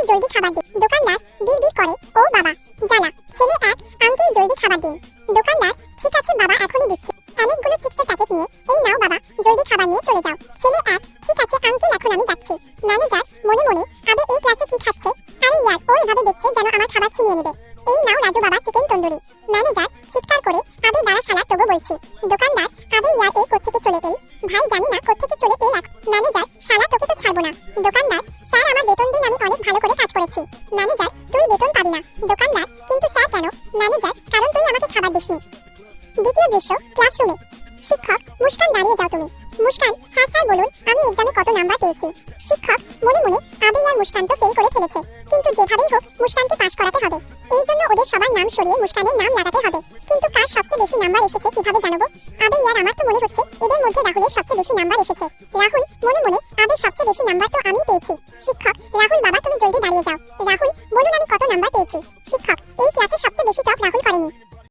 জলদি খাবার দিন। দোকানদার বিড়বিড় করে, ও বাবা জ্বালা। ছেলে 1, আঙ্কেল জলদি খাবার দিন। দোকানদার ঠিক আছে বাবা, এখনই দিচ্ছি। অনেকগুলো চিপসের প্যাকেট নিয়ে, এই নাও বাবা, জলদি খাবার নিয়ে চলে যাও। ছেলে 1, ঠিক আছে আঙ্কেল, এখন আমি যাচ্ছি। ম্যানেজার মনে মনে, আবে এই ক্লাসে কি খাচ্ছে? আরে ইয়ার, ও এভাবে দেখছে যেন আমার খাবার ছিনিয়ে নেবে। এই নাও রাজু বাবা, চিকেন তন্দুরি। ম্যানেজার চিৎকার করে, আবে দাঁড়া শালা, তবু বলছি। দোকানদার, আবে ইয়ার, এই কোত্থেকে চলে এল? ভাই জানি না কোত্থেকে চলে এল। ম্যানেজার, শালা তোকে তো ছাড়বো না। দোকানদার, স্যার আমার বেতন দিন, আমি অনেক ভালো করে কাজ করেছি। ম্যানেজার, তুই বেতন পাবি না। দোকানদার, কিন্তু স্যার কেন? ম্যানেজার, কারণ তুই আমাকে খাবার দিসনি। দ্বিতীয় দৃশ্য, ক্লাসরুমে। শিক্ষক, মুস্কান দাঁড়িয়ে যাও তুমি। মুস্কান, হ্যাঁ স্যার বলুন, আমি এক্সামে কত নাম্বার পেয়েছি? শিক্ষক মনে মনে, আবে ইয়ার, মুস্কান তো ফেল করে ফেলেছে, কিন্তু যেভাবেই হোক মুস্কানকে পাস করাতে হবে। এই জন্য ওদের সবার নাম সরিয়ে মুস্কানের নাম লাগাতে হবে। কিন্তু কার সবচেয়ে বেশি নাম্বার এসেছে কিভাবে জানবো? আবে ইয়ার, আমার তো মনে হচ্ছে এদের মধ্যে রাহুলের সবচেয়ে বেশি নাম্বার এসেছে। রাহুল মনে মনে, আবে সবচেয়ে বেশি নাম্বার তো আমি পেয়েছি। শিক্ষক, রাহুল বাবা তুমি জলদি দাঁড়িয়ে যাও। রাহুল, বলুন আমি কত নাম্বার পেয়েছি? শিক্ষক, এই ক্লাসে